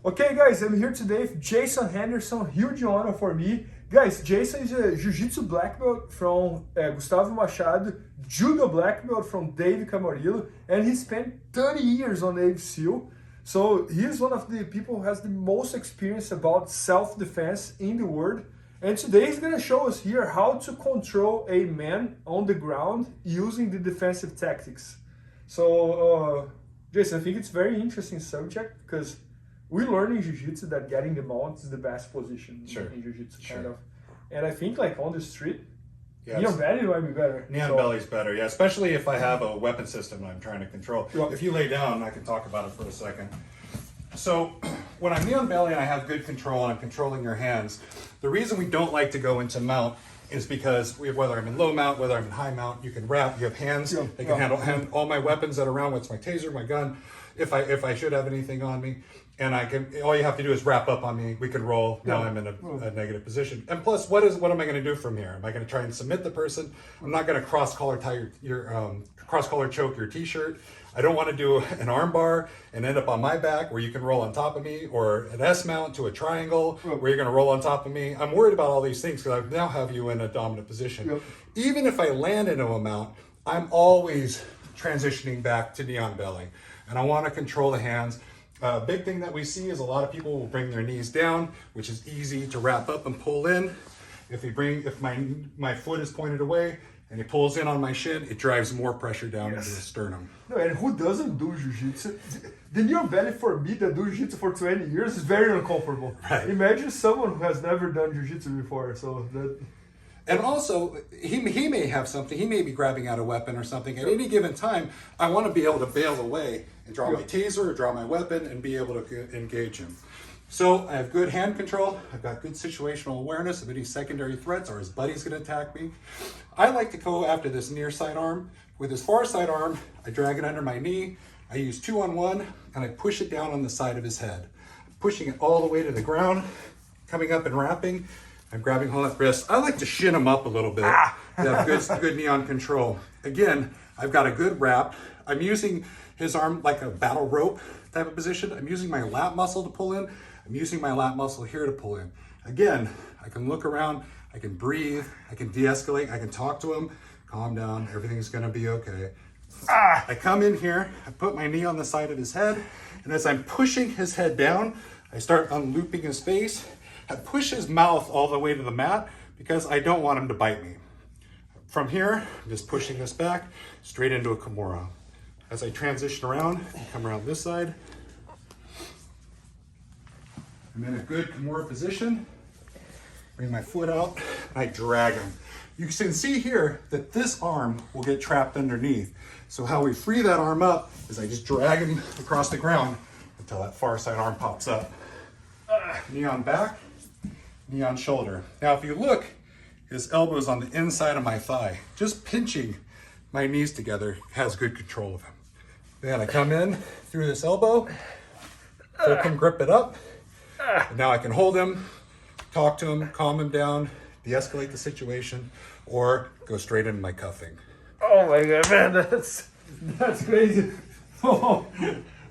Okay, guys, I'm here today with Jason Henderson. Huge honor for me. Guys, Jason is a Jiu-Jitsu black belt from Gustavo Machado, Judo black belt from David Camarillo, and he spent 30 years on Navy SEAL. So he's one of the people who has the most experience about self-defense in the world. And today he's going to show us here how to control a man on the ground using the defensive tactics. So, Jason, I think it's a very interesting subject because we learn in Jiu-Jitsu that getting the mount is the best position in Jiu-Jitsu, kind of. And I think like on the street, knee on belly might be better. Knee on belly is better, yeah, especially if I have a weapon system I'm trying to control. Yeah. If you lay down, I can talk about it for a second. So when I'm knee on belly and I have good control and I'm controlling your hands, the reason we don't like to go into mount is because whether I'm in low mount, whether I'm in high mount, you can wrap, you have hands, they can handle all my weapons that are around, what's my taser, my gun, if I should have anything on me. And all you have to do is wrap up on me. We can roll. Now I'm in a negative position. And plus, what am I going to do from here? Am I going to try and submit the person? I'm not going to cross collar choke your t-shirt. I don't want to do an arm bar and end up on my back where you can roll on top of me, or an S mount to a triangle where you're going to roll on top of me. I'm worried about all these things because I now have you in a dominant position. Even if I land into a mount, I'm always transitioning back to knee on belly, and I want to control the hands. Big thing that we see is a lot of people will bring their knees down, which is easy to wrap up and pull in. If my foot is pointed away and he pulls in on my shin, it drives more pressure down into the sternum. No, and who doesn't do Jiu-Jitsu? The knee on belly for me that do Jiu-Jitsu for 20 years is very uncomfortable. Right. Imagine someone who has never done Jiu-Jitsu before. And also, he may have something, he may be grabbing out a weapon or something. At any given time, I want to be able to bail away and draw my taser or draw my weapon and be able to engage him. So I have good hand control, I've got good situational awareness of any secondary threats or his buddy's going to attack me. I like to go after this near side arm. With his far side arm, I drag it under my knee, I use 2-on-1, and I push it down on the side of his head. Pushing it all the way to the ground, coming up and wrapping. I'm grabbing hold of that wrist. I like to shin him up a little bit to have good knee on control. Again, I've got a good wrap. I'm using his arm like a battle rope type of position. I'm using my lat muscle to pull in. I'm using my lat muscle here to pull in. Again, I can look around, I can breathe, I can de-escalate, I can talk to him, calm down, everything's gonna be okay. I come in here, I put my knee on the side of his head, and as I'm pushing his head down, I start unlooping his face. I push his mouth all the way to the mat because I don't want him to bite me. From here, I'm just pushing this back straight into a Kimura. As I transition around, come around this side. I'm in a good Kimura position. Bring my foot out, and I drag him. You can see here that this arm will get trapped underneath. So how we free that arm up is I just drag him across the ground until that far side arm pops up. Knee on back. Knee on shoulder. Now if you look, his elbow's on the inside of my thigh. Just pinching my knees together has good control of him. Then I come in through this elbow, fulcrum grip it up, and now I can hold him, talk to him, calm him down, de-escalate the situation, or go straight into my cuffing. Oh my God, man, that's crazy. Oh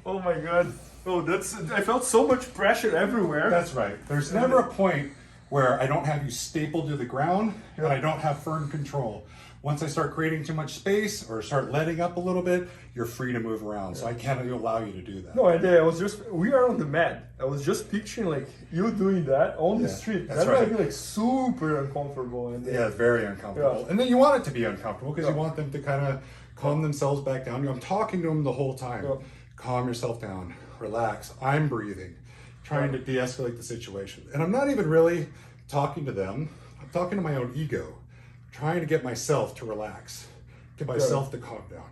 my God. Oh, I felt so much pressure everywhere. That's right. There's never a point where I don't have you stapled to the ground and I don't have firm control. Once I start creating too much space or start letting up a little bit, you're free to move around. So I can't allow you to do that. No, and we are on the mat. I was just picturing like you doing that on the street. That's might be like super uncomfortable. Yeah, it's very uncomfortable. And then you want it to be uncomfortable because you want them to kind of calm themselves back down. I'm talking to them the whole time. Calm yourself down, relax. I'm breathing, trying to de-escalate the situation. And I'm not even really talking to them. I'm talking to my own ego, trying to get myself to relax, get myself to calm down.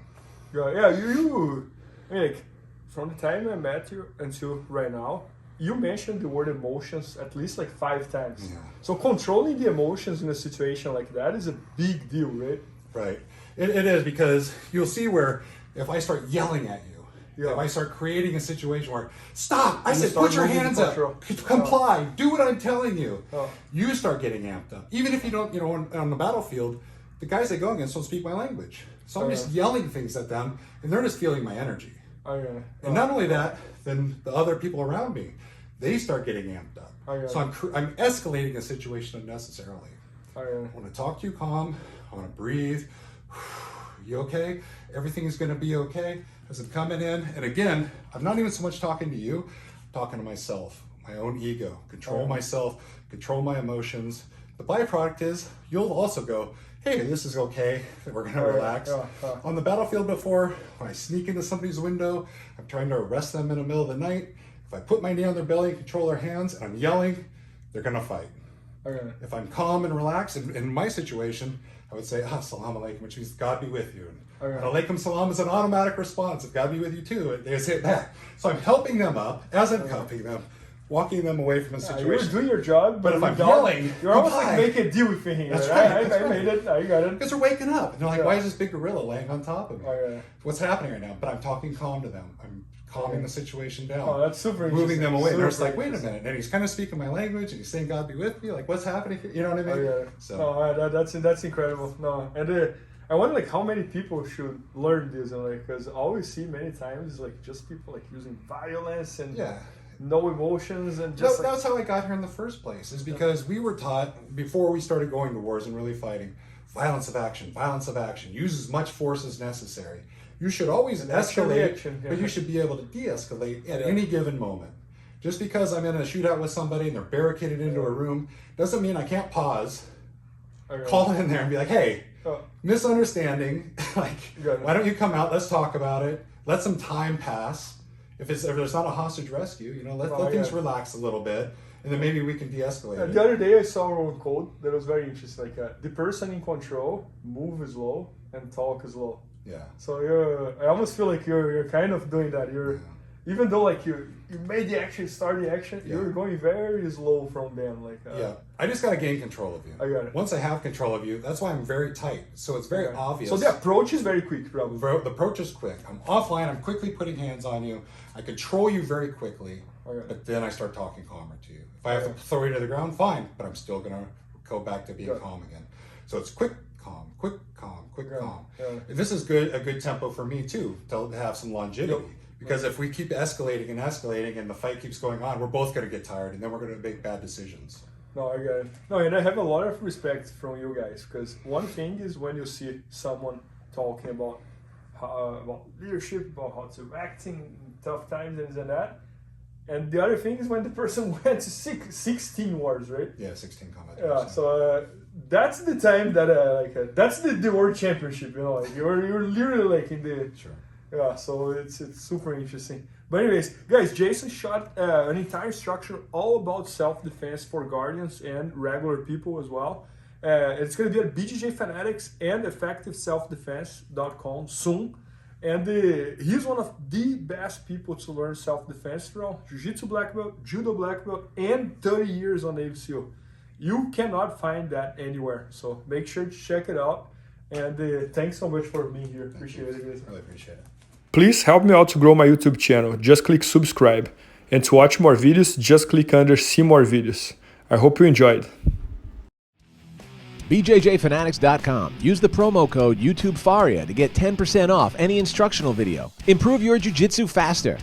Yeah, you like, from the time I met you until right now, you mentioned the word emotions at least like 5 times. Yeah. So controlling the emotions in a situation like that is a big deal, right? Right. It is, because you'll see where if I start yelling at you, if I start creating a situation where, stop, I said, put your hands up, comply, do what I'm telling you. You start getting amped up. Even if you don't, on the battlefield, the guys I go against don't speak my language. So I'm just yelling things at them, and they're just feeling my energy. And not only that, then the other people around me, they start getting amped up. So I'm escalating a situation unnecessarily. I want to talk to you calm. I want to breathe. You okay? Everything is going to be okay. As I'm coming in, and again, I'm not even so much talking to you, I'm talking to myself, my own ego, control myself, control my emotions. The byproduct is you'll also go, hey, this is okay, we're going to relax. On the battlefield before, when I sneak into somebody's window, I'm trying to arrest them in the middle of the night. If I put my knee on their belly and control their hands and I'm yelling, they're going to fight. If I'm calm and relaxed, in my situation, I would say, salam alaikum, which means God be with you. And alaikum salam is an automatic response. If God be with you too, they say it back. So I'm helping them up as I'm cuffing them, walking them away from a situation. You're doing your job, but if I'm yelling, you're almost like making a deal with me. That's right. I made it. I got it. Because they're waking up. And they're like, why is this big gorilla laying on top of me? What's happening right now? But I'm talking calm to them. I'm calming the situation down. Oh, that's super interesting. Moving them away. And they're just like, wait a minute. And he's kind of speaking my language and he's saying, God be with me. Like, what's happening here? You know what I mean? So that's incredible. No, and I wonder like how many people should learn this, and like because I always see many times like just people like using violence and no emotions and just. That's how I got here in the first place. Is because we were taught before we started going to wars and really fighting, violence of action. Use as much force as necessary. You should always escalate, but you should be able to de-escalate at any given moment. Just because I'm in a shootout with somebody and they're barricaded into a room doesn't mean I can't pause, call in there and be like, hey, misunderstanding, like, why don't you come out, let's talk about it, let some time pass. If there's not a hostage rescue, you know, let things relax a little bit, and then maybe we can de-escalate it. The other day I saw a quote that was very interesting, like, the person in control, move slow and talk slow. So I almost feel like you're kind of doing that. Even though like you made the action, start the action, you're going very slow from them. Like I just got to gain control of you. I got it. Once I have control of you, that's why I'm very tight. So it's very obvious. So the approach is very quick, probably. The approach is quick. I'm offline. I'm quickly putting hands on you. I control you very quickly. But then I start talking calmer to you. If I have to throw you to the ground, fine. But I'm still gonna go back to being calm again. So it's quick, calm, quick, calm, quick, calm. This is a good tempo for me too, to have some longevity. Because if we keep escalating and the fight keeps going on, we're both going to get tired and then we're going to make bad decisions. No, I get it. No, and I have a lot of respect from you guys, because one thing is when you see someone talking about leadership, about how to act in tough times and this and that. And the other thing is when the person went to 16 wars, right? Yeah, 16 combat. So that's the time that that's the world championship, you know, like you're literally like in the so it's super interesting. But anyways, guys, Jason shot an entire structure all about self-defense for guardians and regular people as well. It's going to be at BJJ Fanatics and effectiveselfdefense.com soon. And he's one of the best people to learn self-defense from. Jiu-Jitsu black belt, Judo black belt, and 30 years on Navy SEAL. You cannot find that anywhere. So make sure to check it out. And thanks so much for being here. Appreciate it, guys. Really appreciate it. Please help me out to grow my YouTube channel. Just click subscribe. And to watch more videos, just click under see more videos. I hope you enjoyed. BJJFanatics.com. Use the promo code YouTubeFaria to get 10% off any instructional video. Improve your jiu-jitsu faster.